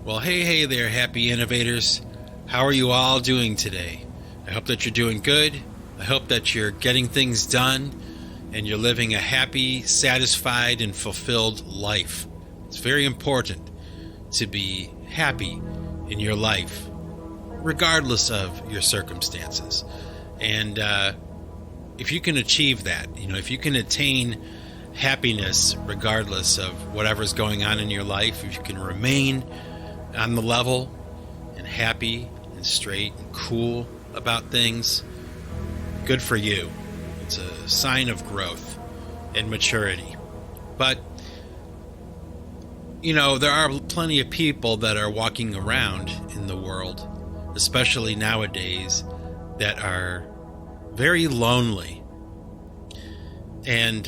Well, hey there, happy innovators. How are you all doing today? I hope that you're doing good. I hope that you're getting things done and you're living a happy, satisfied, and fulfilled life. It's very important to be happy in your life, regardless of your circumstances. And if you can achieve that, if you can attain happiness regardless of whatever's going on in your life, if you can remain on the level and happy and straight and cool about things, good for you. It's a sign of growth and maturity. But there are plenty of people that are walking around in the world, especially nowadays, that are very lonely. And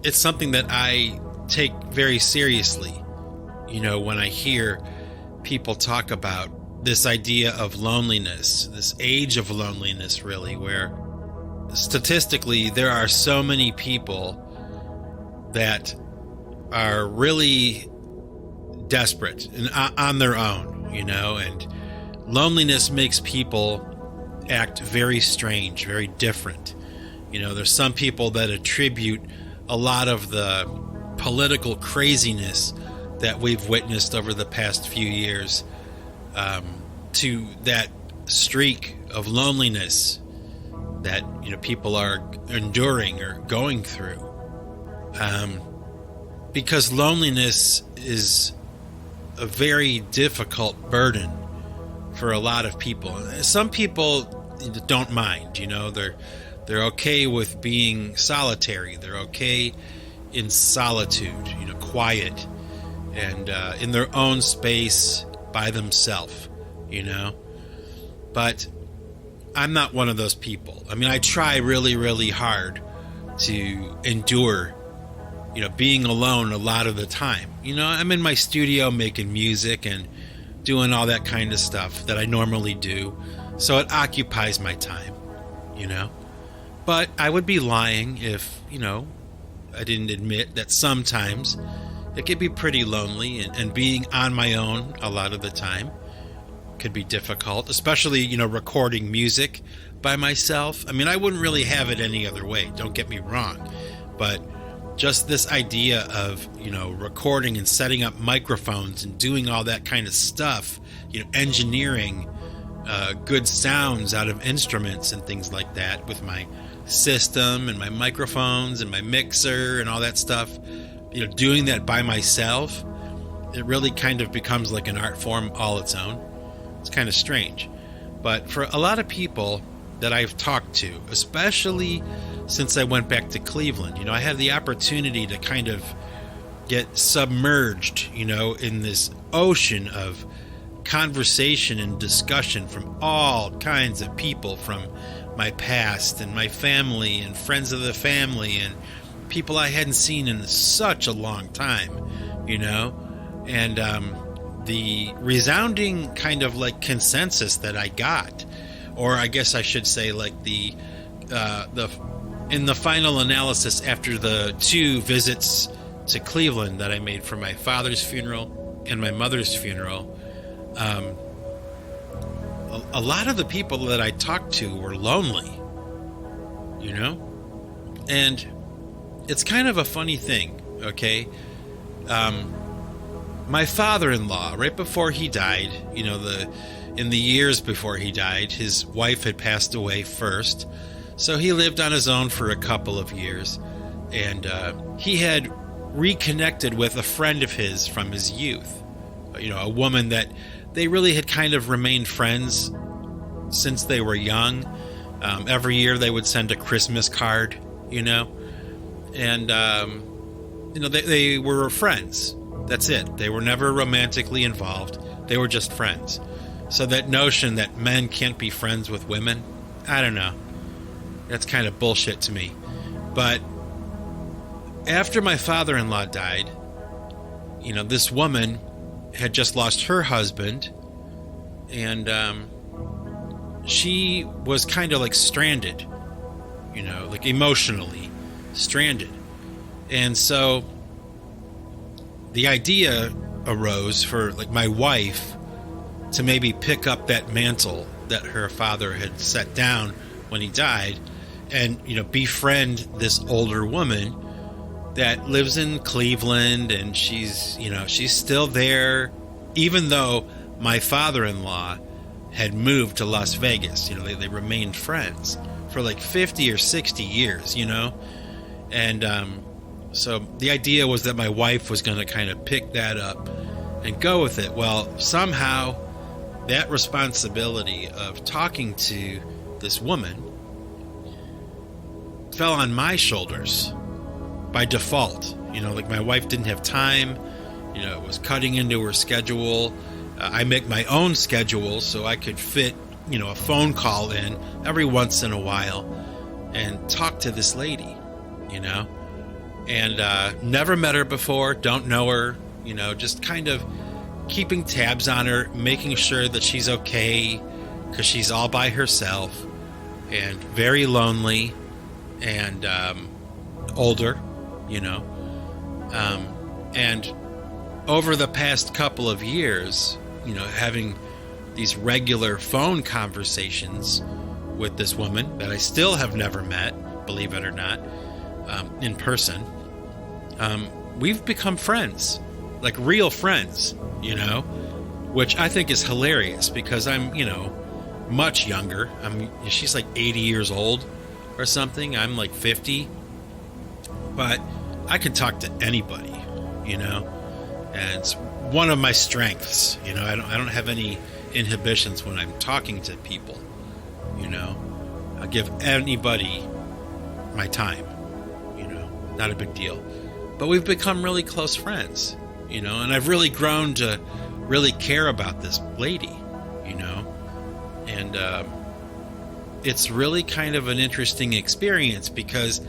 it's something that I take very seriously. When I hear people talk about this idea of loneliness, this age of loneliness, really, where statistically there are so many people that are really desperate and on their own, and loneliness makes people act very strange, very different. There's some people that attribute a lot of the political craziness that we've witnessed over the past few years to that streak of loneliness that people are enduring or going through, because loneliness is a very difficult burden for a lot of people. Some people don't mind, they're okay with being solitary. They're okay in solitude, quiet, and in their own space by themselves, But I'm not one of those people. I try really, really hard to endure, being alone a lot of the time. I'm in my studio making music and doing all that kind of stuff that I normally do. So it occupies my time, But I would be lying if, I didn't admit that sometimes it could be pretty lonely, and being on my own a lot of the time could be difficult, especially, recording music by myself. I wouldn't really have it any other way, don't get me wrong, but just this idea of, recording and setting up microphones and doing all that kind of stuff, engineering good sounds out of instruments and things like that with my system and my microphones and my mixer and all that stuff, doing that by myself, it really kind of becomes like an art form all its own. It's kind of strange. But for a lot of people that I've talked to, especially since I went back to Cleveland, I had the opportunity to kind of get submerged, in this ocean of conversation and discussion from all kinds of people from my past and my family and friends of the family and people I hadn't seen in such a long time, and the resounding kind of like consensus that I got, or I guess I should say like the in the final analysis after the 2 visits to Cleveland that I made for my father's funeral and my mother's funeral, a lot of the people that I talked to were lonely, and it's kind of a funny thing, okay? My father-in-law, right before he died, in the years before he died, his wife had passed away first, so he lived on his own for a couple of years, and he had reconnected with a friend of his from his youth, a woman that they really had kind of remained friends since they were young. Every year they would send a Christmas card, and they were friends. That's it. They were never romantically involved. They were just friends. So that notion that men can't be friends with women, I don't know. That's kind of bullshit to me. But after my father-in-law died, this woman had just lost her husband, and she was kind of like stranded, like emotionally stranded. And so the idea arose for like my wife to maybe pick up that mantle that her father had set down when he died, and befriend this older woman that lives in Cleveland, and she's still there, even though my father-in-law had moved to Las Vegas. They remained friends for like 50 or 60 years, and so the idea was that my wife was going to kind of pick that up and go with it. Well, somehow that responsibility of talking to this woman fell on my shoulders by default. Like my wife didn't have time, it was cutting into her schedule. I make my own schedule so I could fit, a phone call in every once in a while and talk to this lady, and never met her before, don't know her, just kind of keeping tabs on her, making sure that she's okay, because she's all by herself and very lonely and older, and over the past couple of years, having these regular phone conversations with this woman that I still have never met, believe it or not, in person, we've become friends, like real friends, which I think is hilarious because I'm, much younger. She's like 80 years old or something. I'm like 50, but I can talk to anybody, and it's one of my strengths. I don't have any inhibitions when I'm talking to people. I'll give anybody my time. Not a big deal. But we've become really close friends. And I've really grown to really care about this lady. And it's really kind of an interesting experience because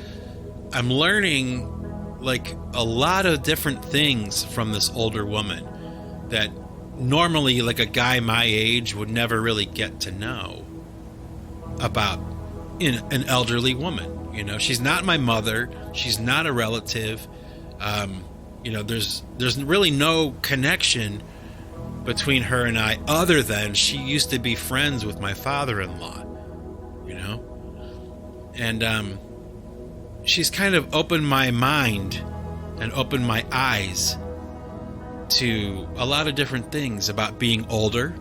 I'm learning like a lot of different things from this older woman that normally like a guy my age would never really get to know about an elderly woman. She's not my mother. She's not a relative. There's really no connection between her and I other than she used to be friends with my father-in-law, and she's kind of opened my mind and opened my eyes to a lot of different things about being older,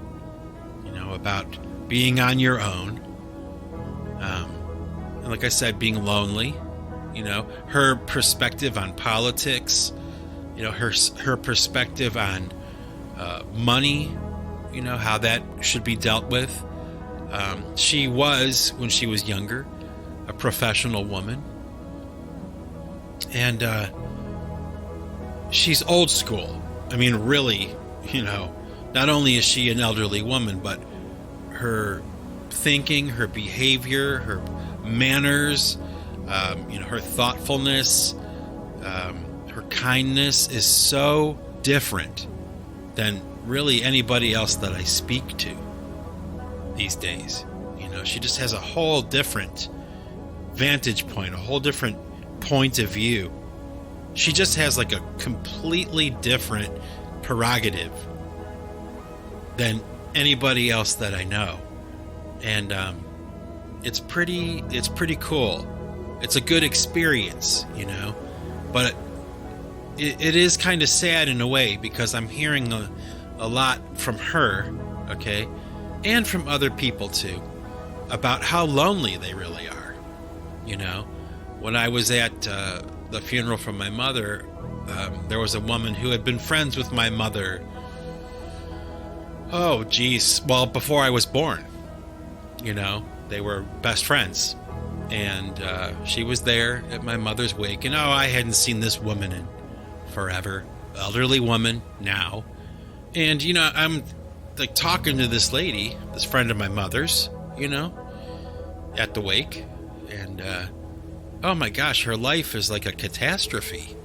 about being on your own, and like I said, being lonely, her perspective on politics, her perspective on money, how that should be dealt with. She was, when she was younger, a professional woman, and she's old school. Really, not only is she an elderly woman, but her thinking, her behavior, her manners, her thoughtfulness, her kindness is so different than really anybody else that I speak to these days. She just has a whole different vantage point, a whole different point of view. She just has like a completely different prerogative than anybody else that I know. And it's pretty cool. It's a good experience, but it is kind of sad in a way because I'm hearing a lot from her, okay, and from other people too, about how lonely they really are. When I was at the funeral for my mother, there was a woman who had been friends with my mother, well, before I was born. They were best friends, and she was there at my mother's wake, and I hadn't seen this woman in forever, elderly woman now, and I'm like talking to this lady, this friend of my mother's, at the wake, and oh my gosh, her life is like a catastrophe.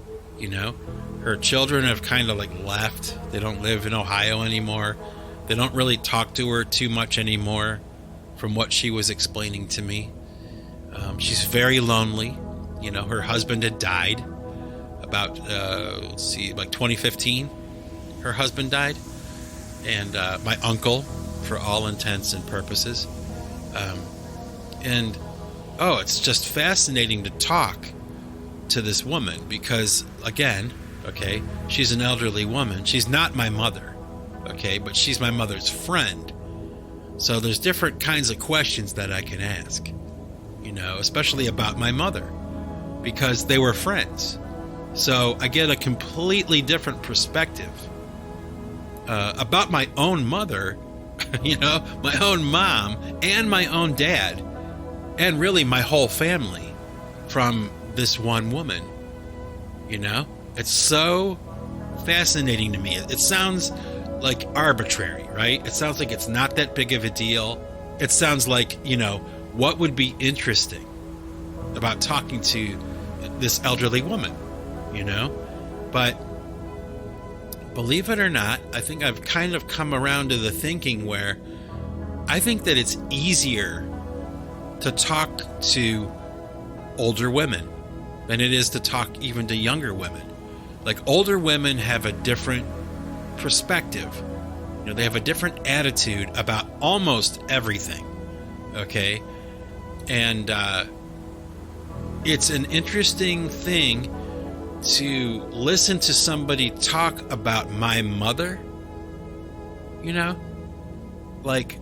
Her children have kind of like left. They don't live in Ohio anymore. They don't really talk to her too much anymore, from what she was explaining to me. She's very lonely. Her husband had died about, like 2015. her husband died, and my uncle, for all intents and purposes. It's just fascinating to talk to this woman because, again, okay, she's an elderly woman. She's not my mother, okay, but she's my mother's friend. So there's different kinds of questions that I can ask, especially about my mother, because they were friends. So I get a completely different perspective about my own mother, my own mom and my own dad, and really my whole family from this one woman. It's so fascinating to me. It sounds like arbitrary, right? It sounds like it's not that big of a deal. It sounds like, what would be interesting about talking to this elderly woman, But believe it or not, I think I've kind of come around to the thinking where I think that it's easier to talk to older women than it is to talk even to younger women. Like, older women have a different perspective. They have a different attitude about almost everything. Okay? And it's an interesting thing to listen to somebody talk about my mother, like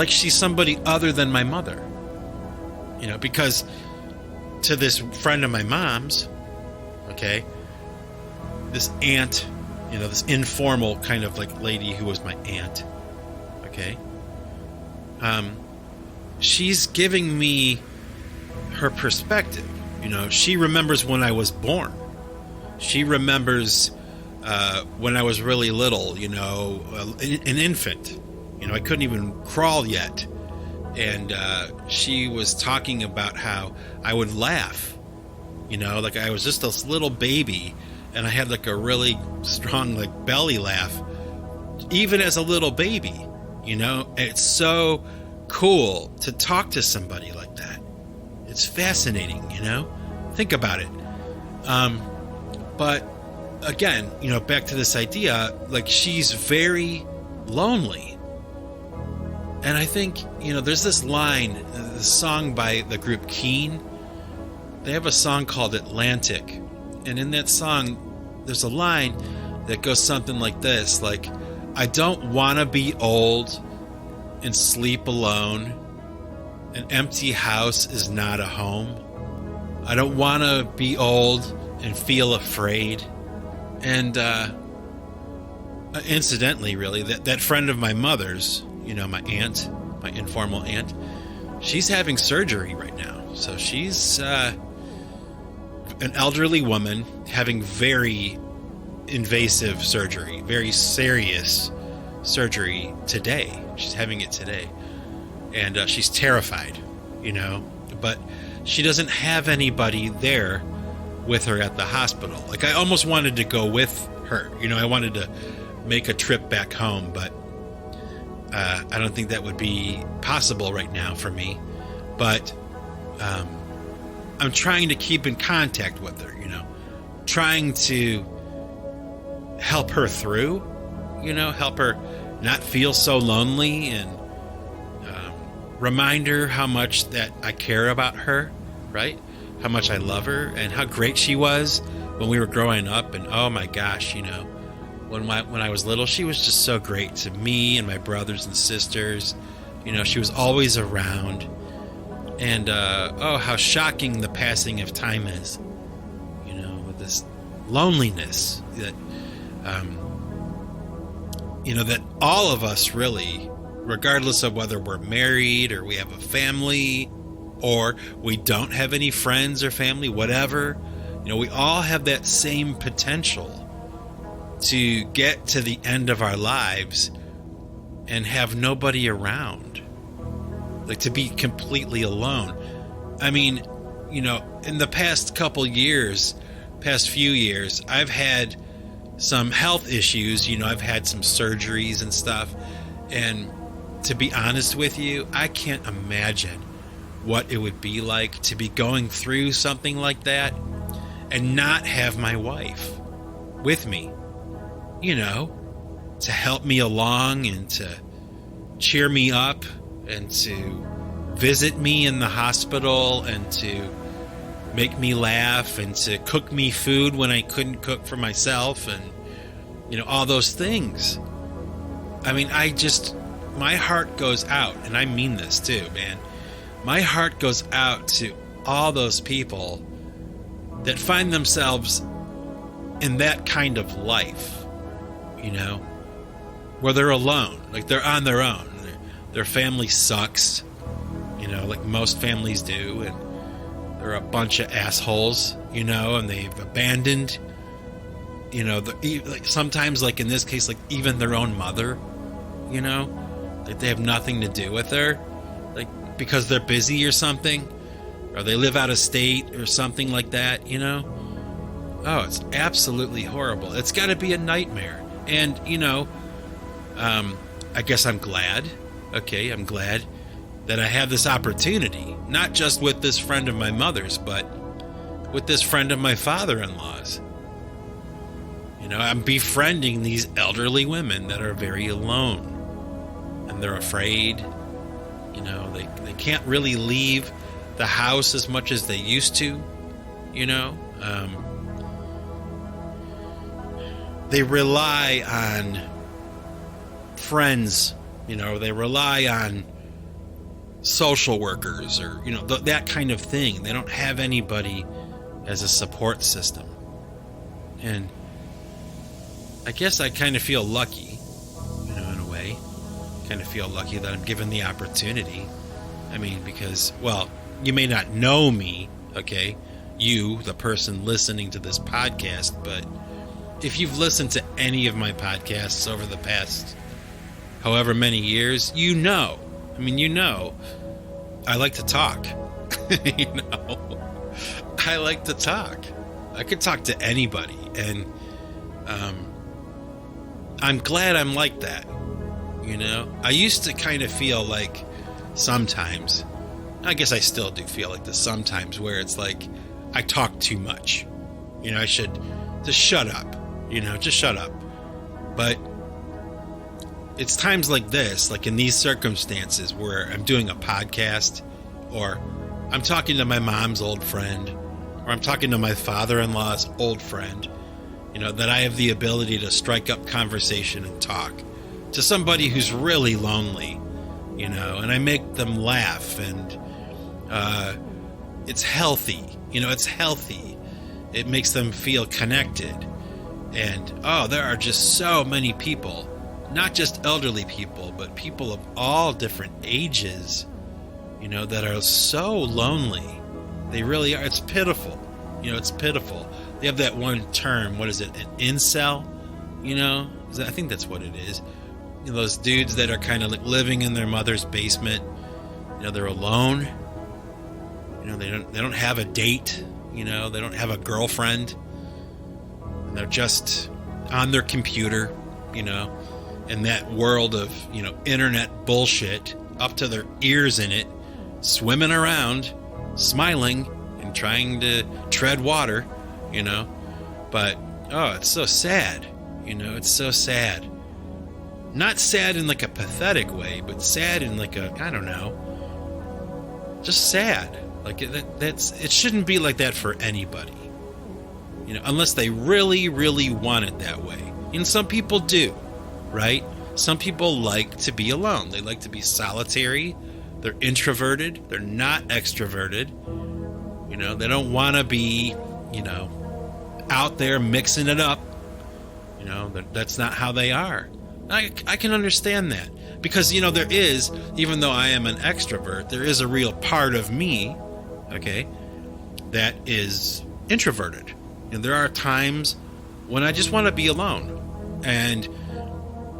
she's somebody other than my mother, because to this friend of my mom's, okay, this aunt, this informal kind of like lady who was my aunt, okay, she's giving me her perspective. She remembers when I was born. She remembers when I was really little, an infant. I couldn't even crawl yet. And she was talking about how I would laugh, like I was just this little baby, and I had like a really strong like belly laugh, even as a little baby, And it's so cool to talk to somebody like that. It's fascinating, Think about it. But again, back to this idea, like, she's very lonely. And I think, there's this line, this song by the group Keen. They have a song called Atlantic. And in that song, there's a line that goes something like this, like, I don't want to be old and sleep alone. An empty house is not a home. I don't want to be old and feel afraid. And incidentally, really, that friend of my mother's, my aunt, my informal aunt, she's having surgery right now. So she's an elderly woman having very invasive surgery, very serious surgery today. She's having it today. And she's terrified, but she doesn't have anybody there with her at the hospital. Like, I almost wanted to go with her. I wanted to make a trip back home, but I don't think that would be possible right now for me. But I'm trying to keep in contact with her, trying to help her through, help her not feel so lonely, and remind her how much that I care about her, right? How much I love her and how great she was when we were growing up. And oh my gosh, when I was little, she was just so great to me and my brothers and sisters. She was always around. And how shocking the passing of time is, with this loneliness that, that all of us really, regardless of whether we're married or we have a family or we don't have any friends or family, whatever, we all have that same potential to get to the end of our lives and have nobody around, like to be completely alone. I mean, in the past few years, I've had some health issues, I've had some surgeries and stuff. And to be honest with you, I can't imagine what it would be like to be going through something like that and not have my wife with me, to help me along and to cheer me up and to visit me in the hospital and to make me laugh and to cook me food when I couldn't cook for myself and, all those things. I mean, my heart goes out, and I mean this too, man. My heart goes out to all those people that find themselves in that kind of life, where they're alone, like they're on their own. Their family sucks, like most families do, and they're a bunch of assholes, and they've abandoned, like sometimes, like in this case, like even their own mother, like they have nothing to do with her, like because they're busy or something, or they live out of state or something like that, Oh, it's absolutely horrible. It's got to be a nightmare. And, I guess I'm glad. Okay, I'm glad that I have this opportunity, not just with this friend of my mother's, but with this friend of my father-in-law's. I'm befriending these elderly women that are very alone. And they're afraid. They can't really leave the house as much as they used to, they rely on friends, they rely on social workers or, that kind of thing. They don't have anybody as a support system. And I guess I kind of feel lucky, in a way. Kind of feel lucky that I'm given the opportunity. I mean, because, well, you may not know me, okay? You, the person listening to this podcast, but if you've listened to any of my podcasts over the past however many years, I like to talk. I like to talk. I could talk to anybody, and I'm glad I'm like that. I used to kind of feel like sometimes, I guess I still do feel like this sometimes, where it's like I talk too much. I should just shut up. Just shut up. But it's times like this, like in these circumstances where I'm doing a podcast, or I'm talking to my mom's old friend, or I'm talking to my father-in-law's old friend, that I have the ability to strike up conversation and talk to somebody who's really lonely, and I make them laugh, and it's healthy. It's healthy. It makes them feel connected. And, there are just so many people, not just elderly people, but people of all different ages, that are so lonely. They really are. It's pitiful. It's pitiful. They have that one term, what is it, an incel? I think that's what it is. Those dudes that are kind of like living in their mother's basement. They're alone. They don't have a date. They don't have a girlfriend. And they're just on their computer, in that world of, internet bullshit, up to their ears in it, swimming around, smiling, and trying to tread water, But, it's so sad, it's so sad. Not sad in like a pathetic way, but sad in like a, I don't know, just sad. Like it shouldn't be like that for anybody. Unless they really, really want it that way. And some people do, right? Some people like to be alone. They like to be solitary. They're introverted. They're not extroverted. They don't want to be, out there mixing it up. That's not how they are. I can understand that. Because, there is, even though I am an extrovert, there is a real part of me, okay, that is introverted. And there are times when I just want to be alone. And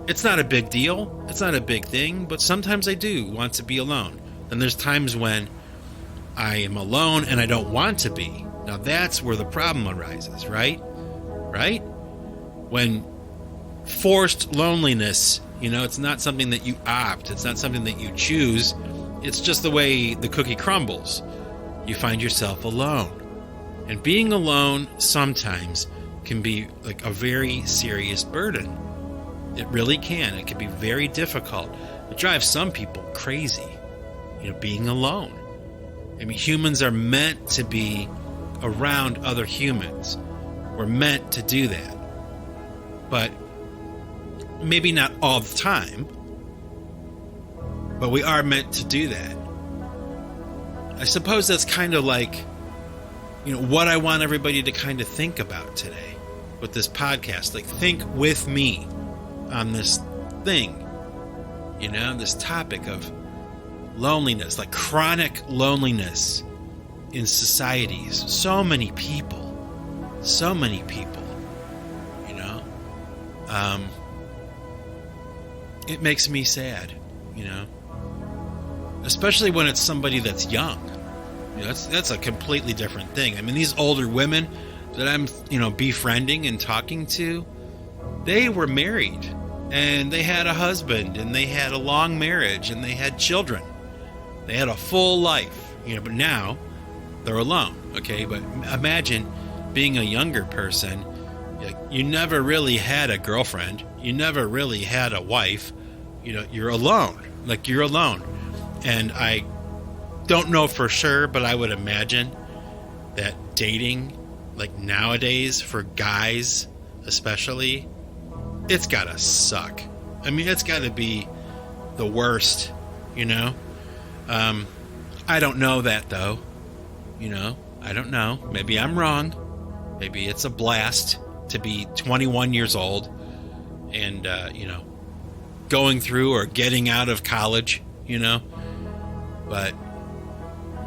it's not a big deal. It's not a big thing. But sometimes I do want to be alone. And there's times when I am alone and I don't want to be. Now that's where the problem arises, right? Right? When forced loneliness, it's not something that you opt. It's not something that you choose. It's just the way the cookie crumbles. You find yourself alone. And being alone sometimes can be like a very serious burden. It really can. It can be very difficult. It drives some people crazy, being alone. I mean, humans are meant to be around other humans. We're meant to do that. But maybe not all the time, but we are meant to do that. I suppose that's kind of like, what I want everybody to kind of think about today with this podcast. Like, think with me on this thing, this topic of loneliness, like chronic loneliness in societies. So many people, it makes me sad, especially when it's somebody that's young. That's a completely different thing. I mean, these older women that I'm, befriending and talking to, they were married and they had a husband and they had a long marriage and they had children. They had a full life, but now they're alone. Okay. But imagine being a younger person. You never really had a girlfriend. You never really had a wife. You're alone. Like, you're alone. And I don't know for sure, but I would imagine that dating, like nowadays, for guys especially, it's gotta suck. I mean, it's gotta be the worst, I don't know that, though. I don't know. Maybe I'm wrong. Maybe it's a blast to be 21 years old and, going through or getting out of college, But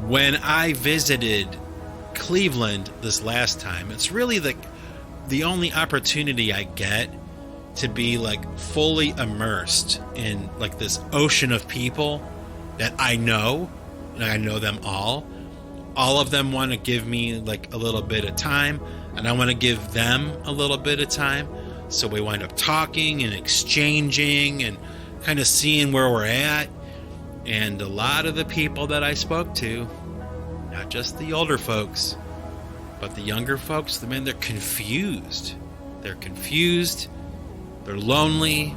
when I visited Cleveland this last time, it's really the only opportunity I get to be like fully immersed in like this ocean of people that I know, and I know them all. All of them want to give me like a little bit of time, and I want to give them a little bit of time. So we wind up talking and exchanging and kind of seeing where we're at. And a lot of the people that I spoke to, not just the older folks, but the younger folks, man, they're confused. They're confused. They're lonely.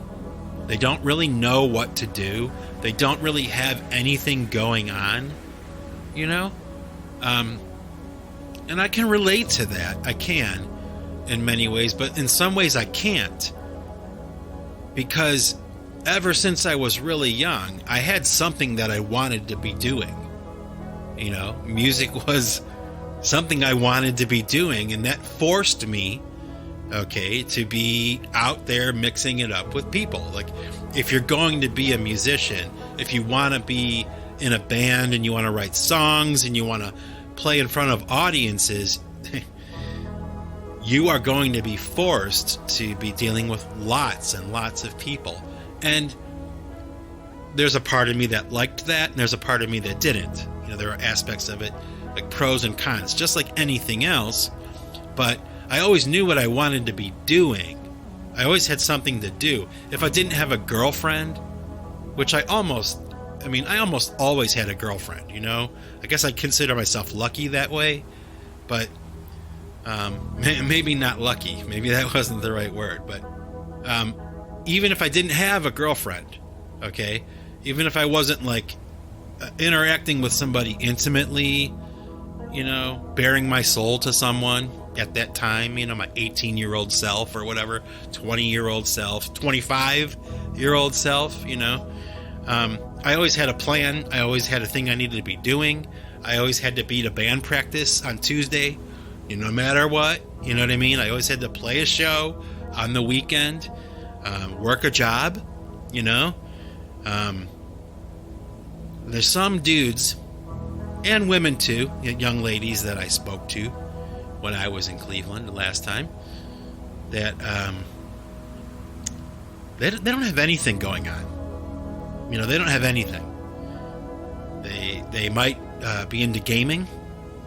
They don't really know what to do. They don't really have anything going on, And I can relate to that. I can, in many ways, but in some ways I can't. Because ever since I was really young, I had something that I wanted to be doing. Music was something I wanted to be doing, and that forced me, to be out there mixing it up with people. Like, if you're going to be a musician, if you want to be in a band and you want to write songs and you want to play in front of audiences, you are going to be forced to be dealing with lots and lots of people. And there's a part of me that liked that, and there's a part of me that didn't. There are aspects of it, like pros and cons, just like anything else. But I always knew what I wanted to be doing. I always had something to do. If I didn't have a girlfriend, which I almost always had a girlfriend, I guess I consider myself lucky that way, but maybe not lucky. Maybe that wasn't the right word. But even if I didn't have a girlfriend, even if I wasn't like interacting with somebody intimately, bearing my soul to someone at that time, my 18-year-old self or whatever, 20-year-old self, 25-year-old self, I always had a plan. I always had a thing I needed to be doing. I always had to be to band practice on Tuesday, no matter what. You know what I mean? I always had to play a show on the weekend, work a job, There's some dudes, and women too, young ladies that I spoke to when I was in Cleveland the last time, that they don't have anything going on. They don't have anything. They might be into gaming,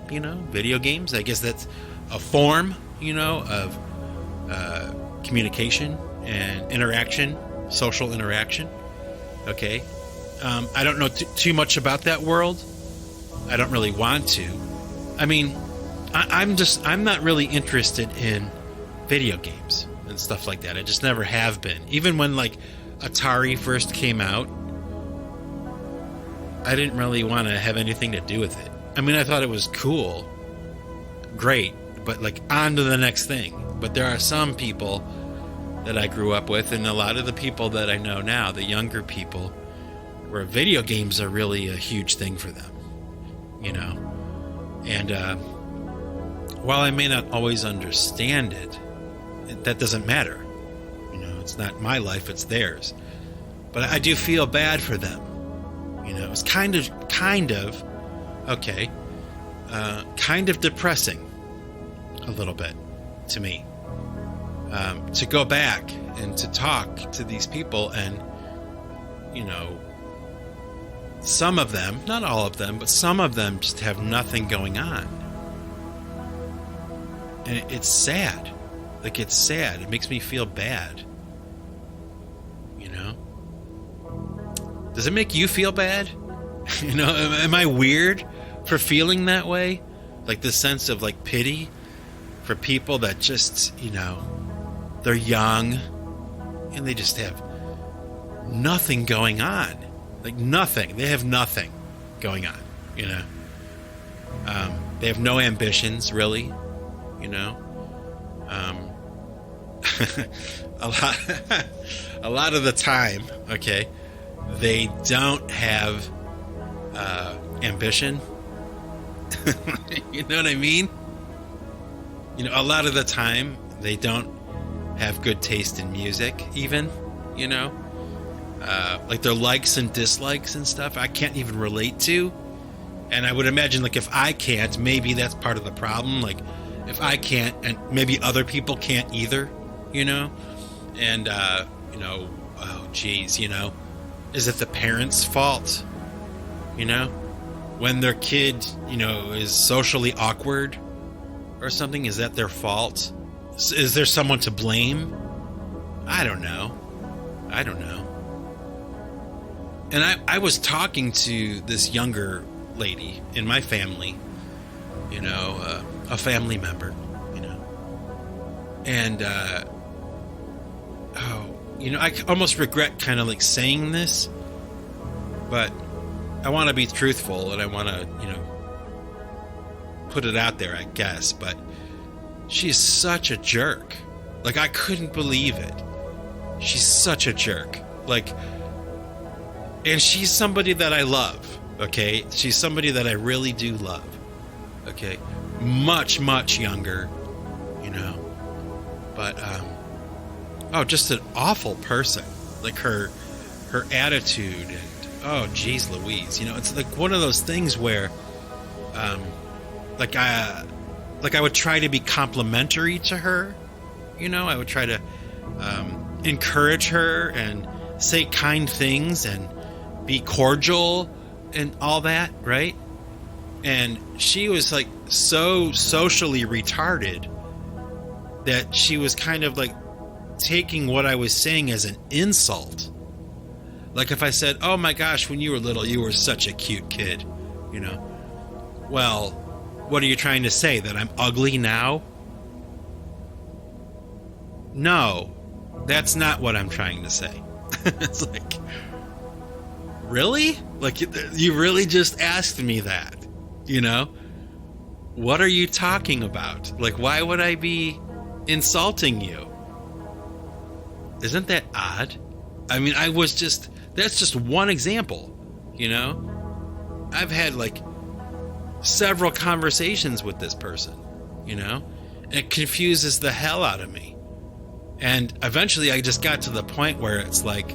video games. I guess that's a form, of communication and interaction, social interaction. Okay. I don't know too much about that world. I don't really want to. I mean, I'm not really interested in video games and stuff like that. I just never have been. Even when like Atari first came out, I didn't really want to have anything to do with it. I mean, I thought it was cool, great, but like on to the next thing. But there are some people that I grew up with, and a lot of the people that I know now, the younger people, where video games are really a huge thing for them, you know. And while I may not always understand it, that doesn't matter. You know, it's not my life, it's theirs. But I do feel bad for them. You know, it's kind of depressing a little bit to me. To go back and to talk to these people, and, you know, some of them, not all of them, but some of them just have nothing going on. And it's sad. Like, it's sad. It makes me feel bad. You know? Does it make you feel bad? You know, am I weird for feeling that way? Like this sense of like pity for people that just, you know, they're young and they just have nothing going on. Like nothing. They have nothing going on, you know. They have no ambitions, really, you know. A lot of the time, okay, they don't have ambition. You know what I mean? You know, a lot of the time they don't have good taste in music, even, you know, like their likes and dislikes and stuff I can't even relate to. And I would imagine, like, if I can't, maybe that's part of the problem. Like, if I can't, and maybe other people can't either, you know. And you know, oh geez, you know, is it the parents' fault? You know, when their kid, you know, is socially awkward or something, is that their fault? Is there someone to blame? I don't know. And I was talking to this younger lady in my family, you know, a family member, you know, and you know, I almost regret kind of like saying this, but I want to be truthful and I want to, you know, put it out there, I guess. But she's such a jerk. Like, I couldn't believe it. She's such a jerk. Like, and she's somebody that I love, okay? She's somebody that I really do love, okay? Much, much younger, you know? But, just an awful person. Like, her attitude, and, oh, geez Louise. You know, it's like one of those things where, I would try to be complimentary to her, you know? I would try to encourage her and say kind things and be cordial and all that, right? And she was like so socially retarded that she was kind of like taking what I was saying as an insult. Like if I said, oh my gosh, when you were little, you were such a cute kid, you know? Well, what are you trying to say? That I'm ugly now? No, that's not what I'm trying to say. It's like, really? Like, you really just asked me that, you know? What are you talking about? Like, why would I be insulting you? Isn't that odd? I mean, that's just one example, you know? I've had like several conversations with this person, you know? And it confuses the hell out of me. And eventually I just got to the point where it's like,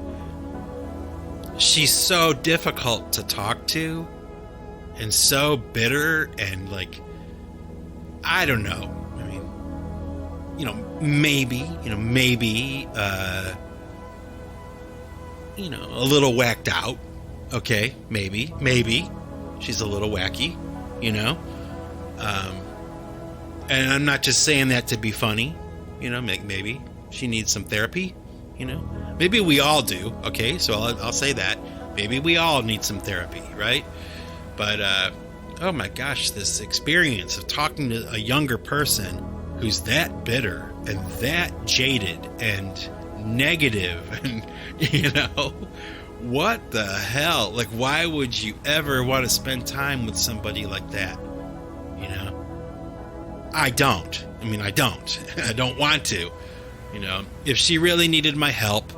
she's so difficult to talk to and so bitter and like, I don't know. I mean, you know, maybe, a little whacked out. Okay. Maybe she's a little wacky, you know? And I'm not just saying that to be funny, you know, maybe she needs some therapy, you know? Maybe we all do, okay? So I'll say that. Maybe we all need some therapy, right? But, oh my gosh, this experience of talking to a younger person who's that bitter and that jaded and negative and, what the hell? Like, why would you ever want to spend time with somebody like that? I don't. I don't want to. If she really needed my help,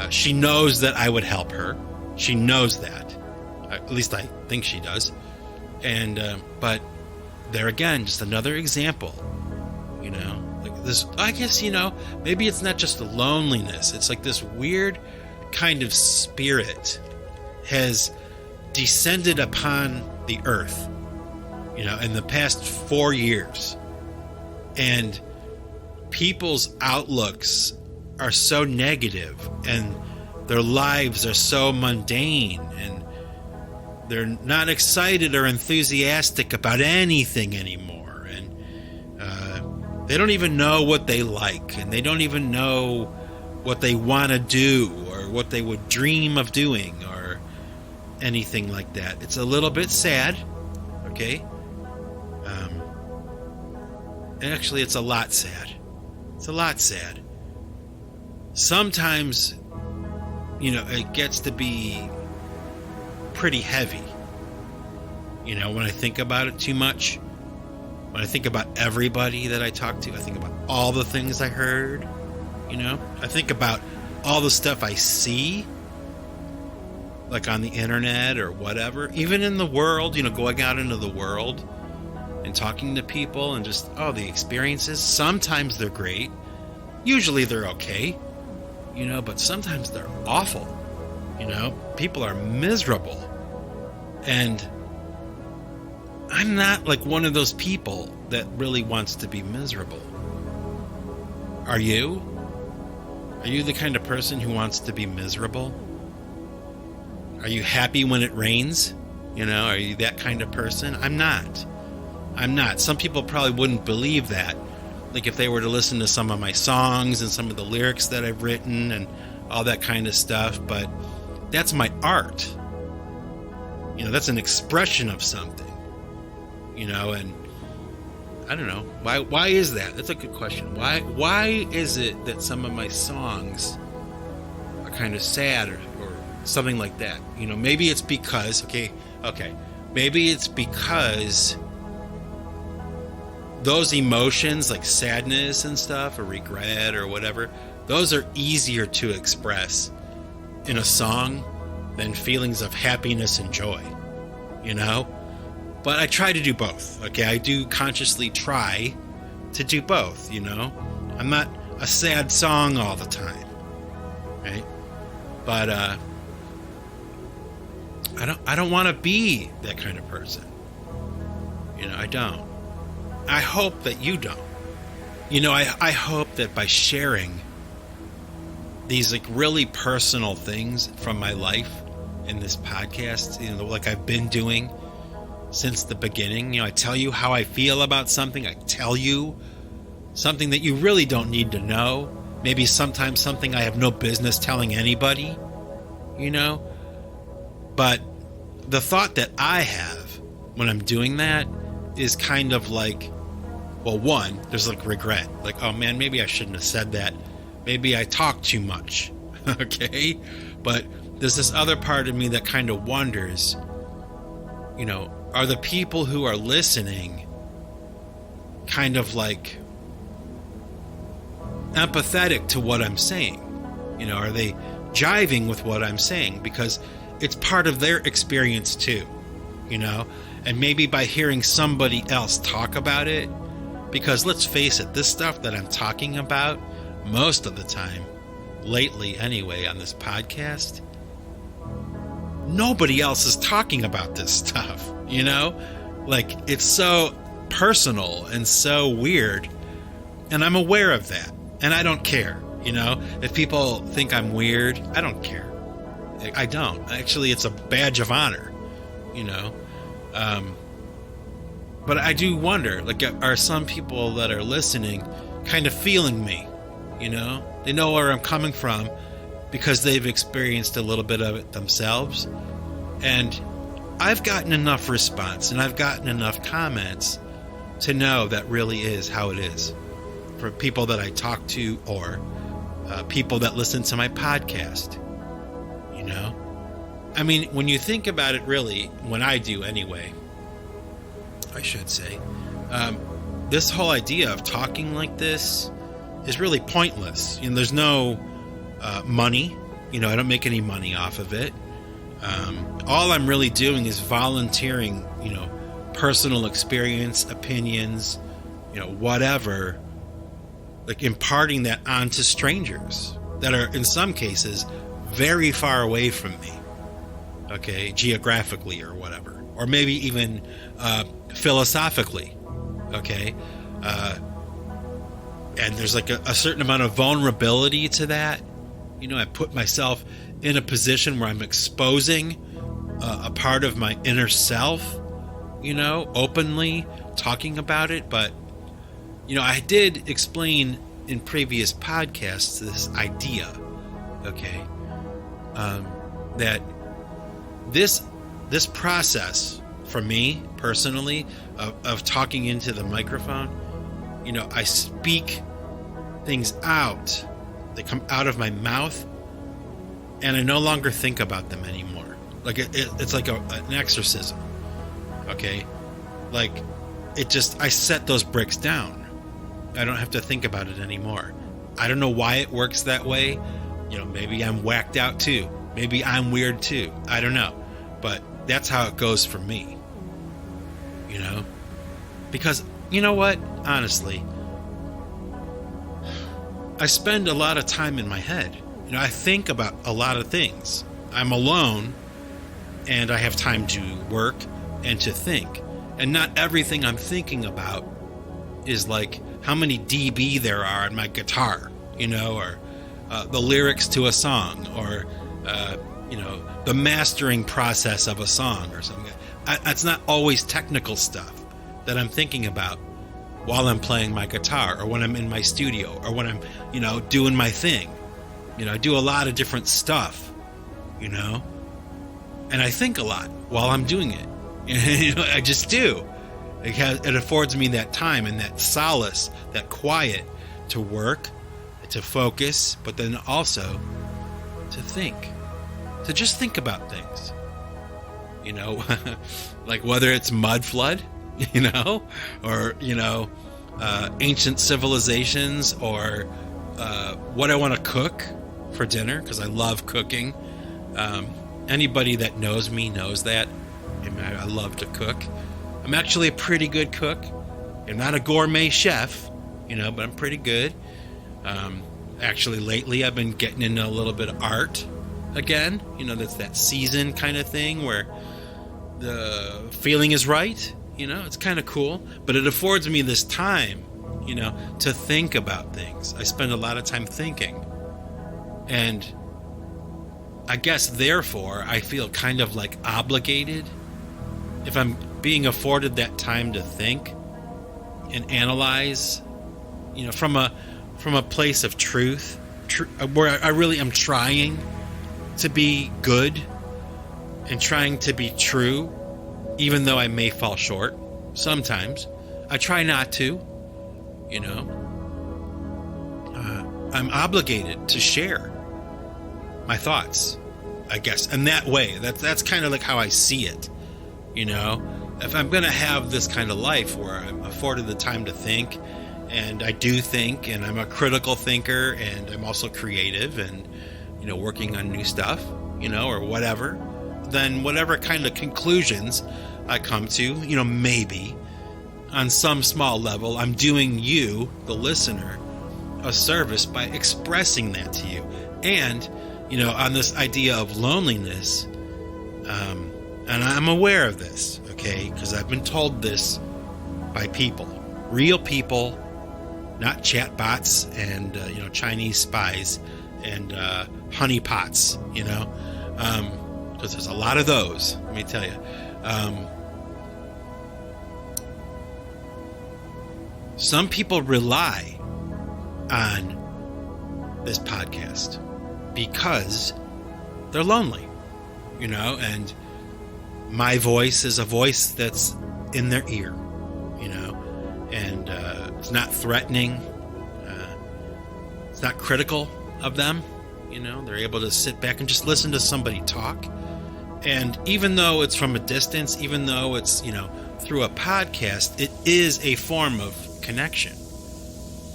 she knows that I would help her. She knows that. At least I think she does. And, but there again, just another example, like this, I guess, maybe it's not just the loneliness. It's like this weird kind of spirit has descended upon the earth, in the past 4 years. And people's outlooks are so negative, and their lives are so mundane, and they're not excited or enthusiastic about anything anymore. And they don't even know what they like, and they don't even know what they want to do or what they would dream of doing or anything like that. It's a little bit sad, okay? And actually, it's a lot sad. It's a lot sad. Sometimes, it gets to be pretty heavy. When I think about it too much, when I think about everybody that I talk to, I think about all the things I heard, I think about all the stuff I see, like on the internet or whatever, even in the world, going out into the world and talking to people and just, the experiences. Sometimes they're great. Usually they're okay, but sometimes they're awful. People are miserable. And I'm not like one of those people that really wants to be miserable. Are you? Are you the kind of person who wants to be miserable? Are you happy when it rains? Are you that kind of person? I'm not. Some people probably wouldn't believe that. Like if they were to listen to some of my songs and some of the lyrics that I've written and all that kind of stuff, but that's my art. That's an expression of something. And I don't know. Why is that? That's a good question. Why is it that some of my songs are kind of sad or something like that? Maybe it's because, okay. Maybe it's because those emotions like sadness and stuff or regret or whatever, those are easier to express in a song than feelings of happiness and joy, But I try to do both, okay? I do consciously try to do both, I'm not a sad song all the time, right? But I don't want to be that kind of person. I don't. I hope that you don't. I hope that by sharing these like really personal things from my life in this podcast, like I've been doing since the beginning, I tell you how I feel about something. I tell you something that you really don't need to know. Maybe sometimes something I have no business telling anybody, But the thought that I have when I'm doing that is kind of like, well, one, there's like regret. Like, oh man, maybe I shouldn't have said that. Maybe I talk too much. Okay? But there's this other part of me that kind of wonders, are the people who are listening kind of like empathetic to what I'm saying? Are they jiving with what I'm saying? Because it's part of their experience too, And maybe by hearing somebody else talk about it, because let's face it, this stuff that I'm talking about most of the time, lately anyway, on this podcast, nobody else is talking about this stuff, Like, it's so personal and so weird, and I'm aware of that, and I don't care, If people think I'm weird, I don't care. I don't. Actually, it's a badge of honor, But I do wonder, like, are some people that are listening kind of feeling me, They know where I'm coming from because they've experienced a little bit of it themselves. And I've gotten enough response and I've gotten enough comments to know that really is how it is. for people that I talk to, or people that listen to my podcast. You know, I mean, when you think about it, really, when I do anyway, I should say, this whole idea of talking like this is really pointless. You know, there's no money. You know, I don't make any money off of it. All I'm really doing is volunteering, you know, personal experience, opinions, you know, whatever, like imparting that onto strangers that are, in some cases, very far away from me, okay, geographically or whatever, or maybe even philosophically, okay, and there's like a certain amount of vulnerability to that. You know, I put myself in a position where I'm exposing a part of my inner self, you know, openly talking about it. But, you know, I did explain in previous podcasts this idea, okay, that this process for me personally of talking into the microphone, you know, I speak things out. They come out of my mouth, and I no longer think about them anymore. Like it's like an exorcism. Okay, like I set those bricks down. I don't have to think about it anymore. I don't know why it works that way. You know, maybe I'm whacked out too. Maybe I'm weird too. I don't know, but that's how it goes for me. You know, because you know what? Honestly, I spend a lot of time in my head. You know, I think about a lot of things. I'm alone, and I have time to work and to think. And not everything I'm thinking about is like how many dB there are on my guitar, you know, or the lyrics to a song, or, you know, the mastering process of a song or something. It's not always technical stuff that I'm thinking about while I'm playing my guitar, or when I'm in my studio, or when I'm, you know, doing my thing. You know, I do a lot of different stuff, you know, and I think a lot while I'm doing it. You know, I just do. It affords me that time and that solace, that quiet to work, to focus, but then also to think, to just think about things, you know, like whether it's mud flood, you know, or, you know, ancient civilizations, or what I want to cook for dinner, because I love cooking. Anybody that knows me knows that. I love to cook. I'm actually a pretty good cook. I'm not a gourmet chef, you know, but I'm pretty good. Actually, lately I've been getting into a little bit of art again. You know, that's that season kind of thing where the feeling is right. You know, it's kind of cool, but it affords me this time, you know, to think about things. I spend a lot of time thinking. And I guess, therefore, I feel kind of like obligated, if I'm being afforded that time to think and analyze, you know, from a place of truth, where I really am trying to be good and trying to be true, even though I may fall short sometimes. I try not to, you know. I'm obligated to share my thoughts, I guess, in that way. That's kind of like how I see it, you know. If I'm going to have this kind of life where I'm afforded the time to think, and I do think, and I'm a critical thinker, and I'm also creative, and, you know, working on new stuff, you know, or whatever, then whatever kind of conclusions I come to, you know, maybe on some small level, I'm doing you, the listener, a service by expressing that to you. And, you know, on this idea of loneliness, and I'm aware of this, okay, because I've been told this by people, real people, not chatbots and, you know, Chinese spies and honeypots, you know, because there's a lot of those, let me tell you. Some people rely on this podcast because they're lonely, you know, and my voice is a voice that's in their ear, you know, and it's not threatening, It's not critical of them. They're able to sit back and just listen to somebody talk. And even though it's from a distance, even though it's, through a podcast, it is a form of connection.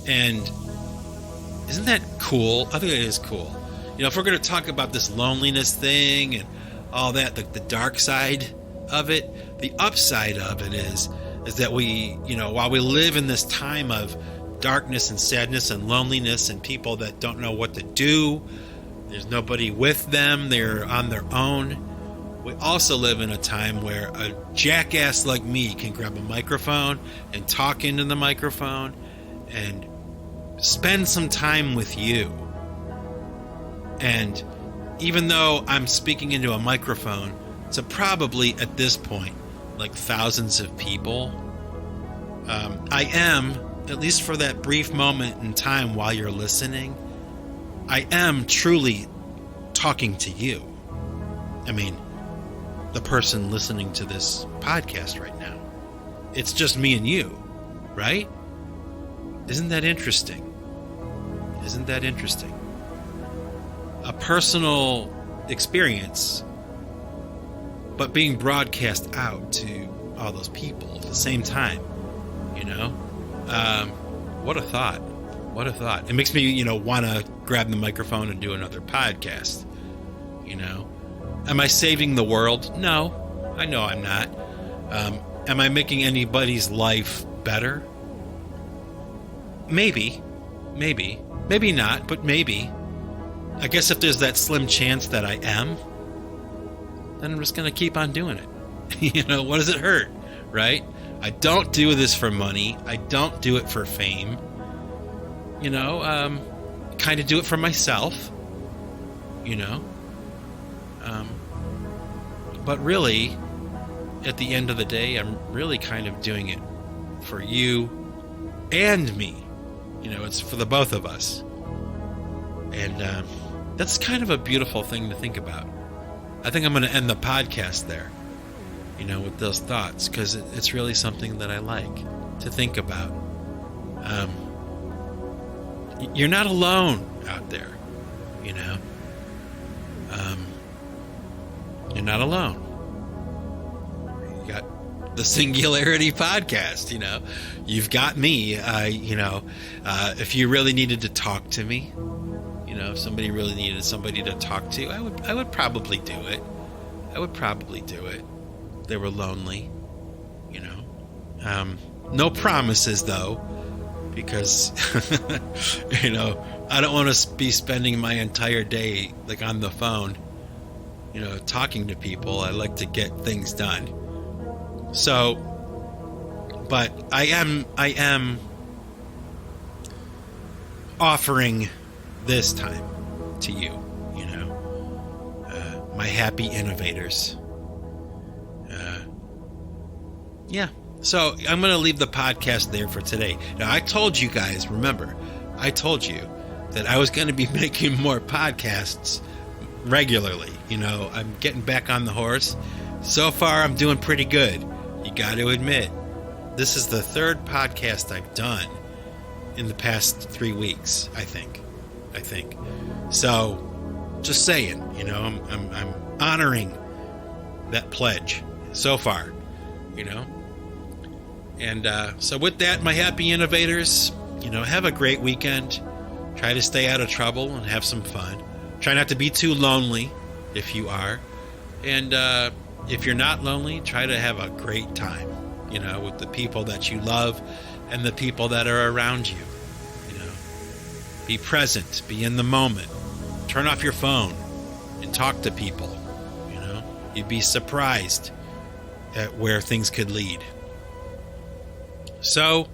And isn't that cool? I think it is cool. If we're going to talk about this loneliness thing and all that, the dark side of it, the upside of it is that we, while we live in this time of darkness and sadness and loneliness and people that don't know what to do, there's nobody with them, they're on their own. We also live in a time where a jackass like me can grab a microphone and talk into the microphone and spend some time with you. And even though I'm speaking into a microphone to probably, at this point, like thousands of people, I am, at least for that brief moment in time while you're listening, I am truly talking to you. I mean, the person listening to this podcast right now. It's just me and you, right? Isn't that interesting? Isn't that interesting? A personal experience, but being broadcast out to all those people at the same time, what a thought. What a thought. It makes me, want to grab the microphone and do another podcast, Am I saving the world? No, I know I'm not. Am I making anybody's life better? Maybe not, but maybe. I guess if there's that slim chance that I am, then I'm just going to keep on doing it. What does it hurt, right? I don't do this for money. I don't do it for fame. Kind of do it for myself, but really, at the end of the day, I'm really kind of doing it for you and me. It's for the both of us. And that's kind of a beautiful thing to think about. I think I'm going to end the podcast there, with those thoughts, because it's really something that I like to think about. You're not alone out there, You're not alone. You got the Singularity Podcast, You've got me, if you really needed to talk to me, if somebody really needed somebody to talk to, I would probably do it. They were lonely, no promises though, because, I don't want to be spending my entire day like on the phone, talking to people. I like to get things done. So, but I am offering this time to you, my happy innovators. Yeah. So I'm going to leave the podcast there for today. Now, I told you guys, remember, I told you that I was going to be making more podcasts regularly. I'm getting back on the horse. So far, I'm doing pretty good. You got to admit, this is the third podcast I've done in the past 3 weeks, I think. So, just saying, I'm honoring that pledge so far, And so with that, my happy innovators, have a great weekend. Try to stay out of trouble and have some fun. Try not to be too lonely if you are. And if you're not lonely, try to have a great time, with the people that you love and the people that are around you. Be present, be in the moment. Turn off your phone and talk to people. You'd be surprised at where things could lead. So,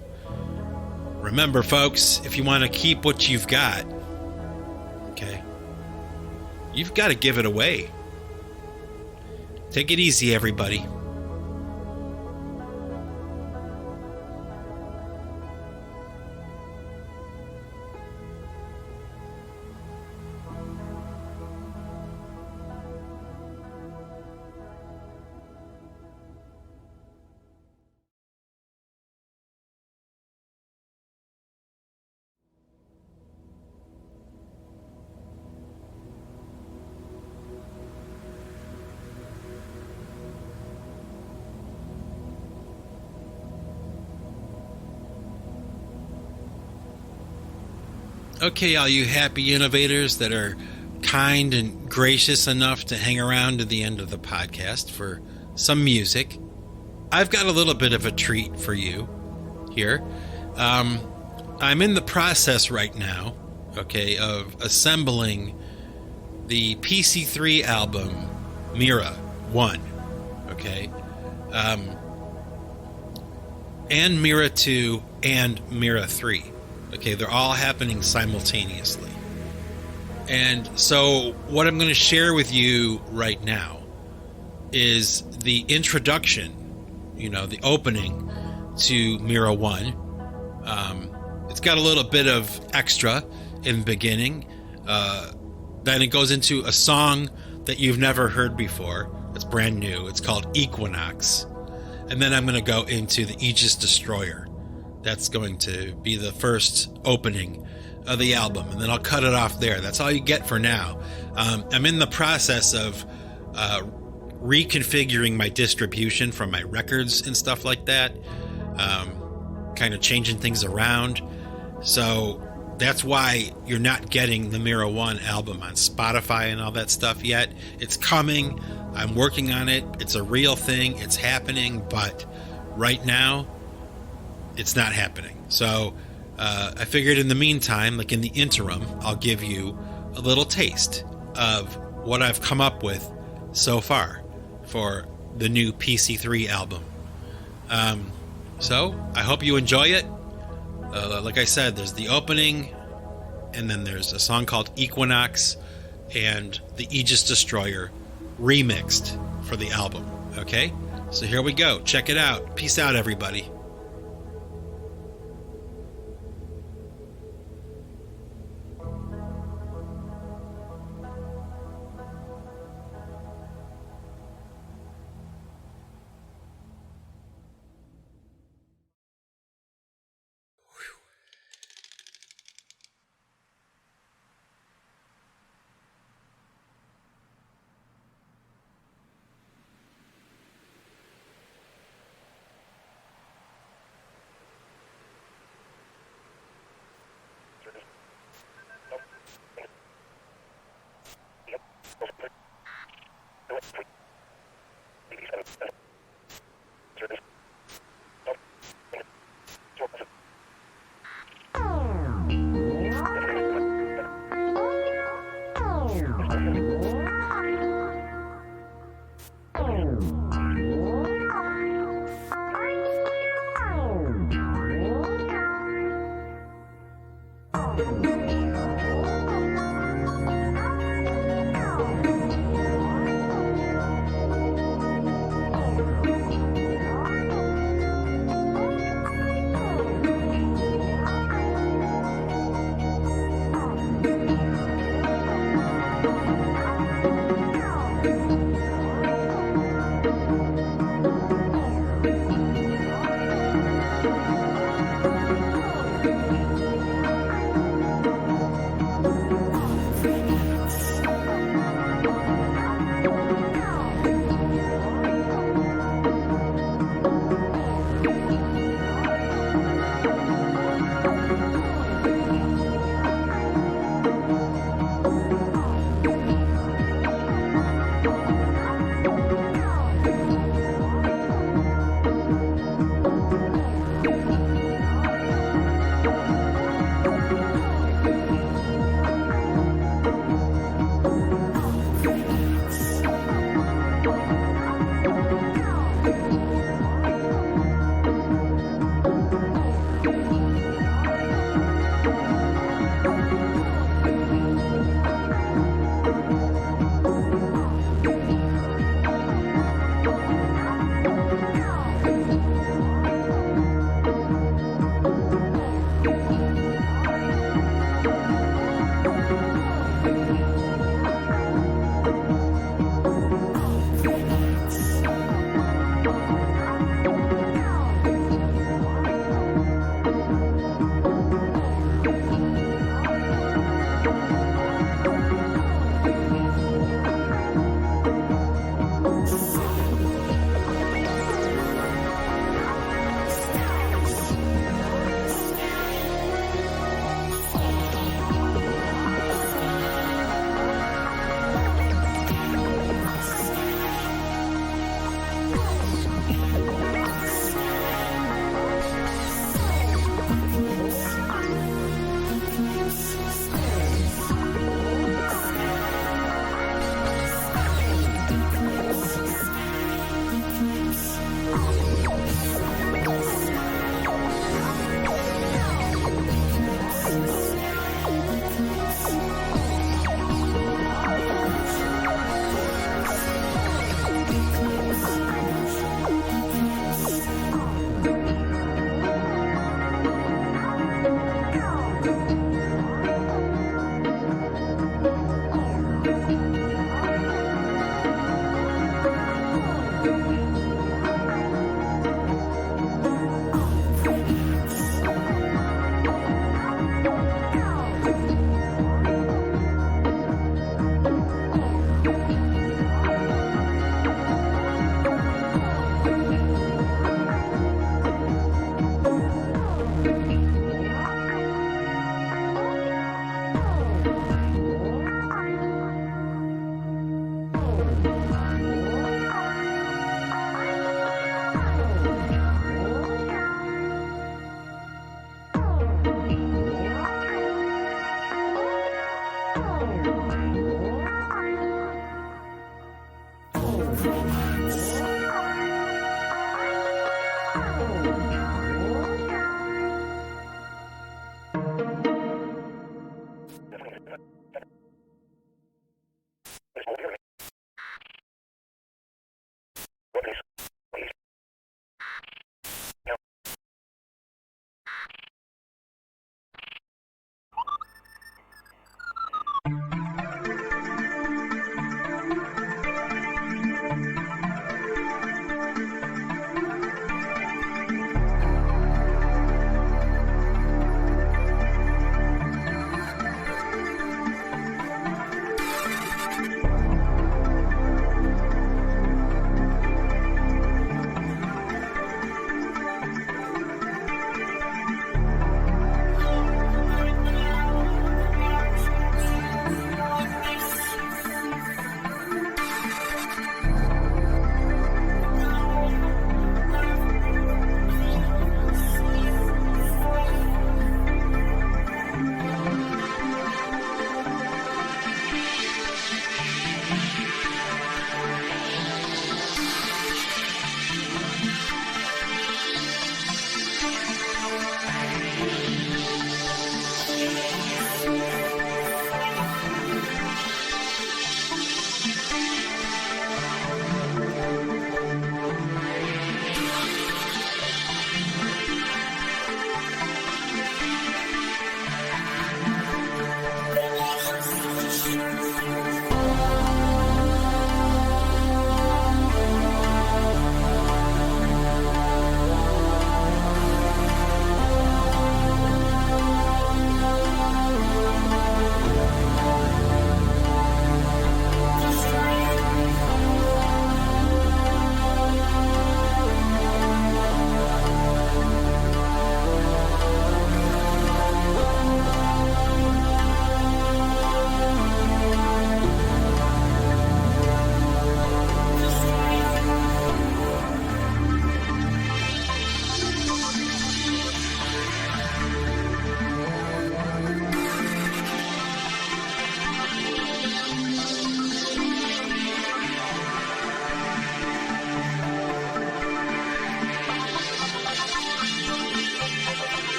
remember, folks, if you want to keep what you've got, okay, you've got to give it away. Take it easy, everybody. Okay, all you happy innovators that are kind and gracious enough to hang around to the end of the podcast for some music, I've got a little bit of a treat for you here. I'm in the process right now, okay, of assembling the PC3 album Mira 1, okay, and Mira 2 and Mira 3. Okay, they're all happening simultaneously. And so what I'm going to share with you right now is the introduction, the opening to Mira 1. It's got a little bit of extra in the beginning. Then it goes into a song that you've never heard before. It's brand new. It's called Equinox. And then I'm going to go into the Aegis Destroyer. That's going to be the first opening of the album, and then I'll cut it off there. That's all you get for now. I'm in the process of reconfiguring my distribution from my records and stuff like that, kind of changing things around. So that's why you're not getting the Mira 1 album on Spotify and all that stuff yet. It's coming. I'm working on it. It's a real thing. It's happening, but right now, it's not happening. So I figured in the meantime, like in the interim, I'll give you a little taste of what I've come up with so far for the new PC3 album. So I hope you enjoy it. Like I said, there's the opening, and then there's a song called Equinox and the Aegis Destroyer remixed for the album. Okay? So here we go. Check it out. Peace out, everybody.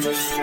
Destroyer.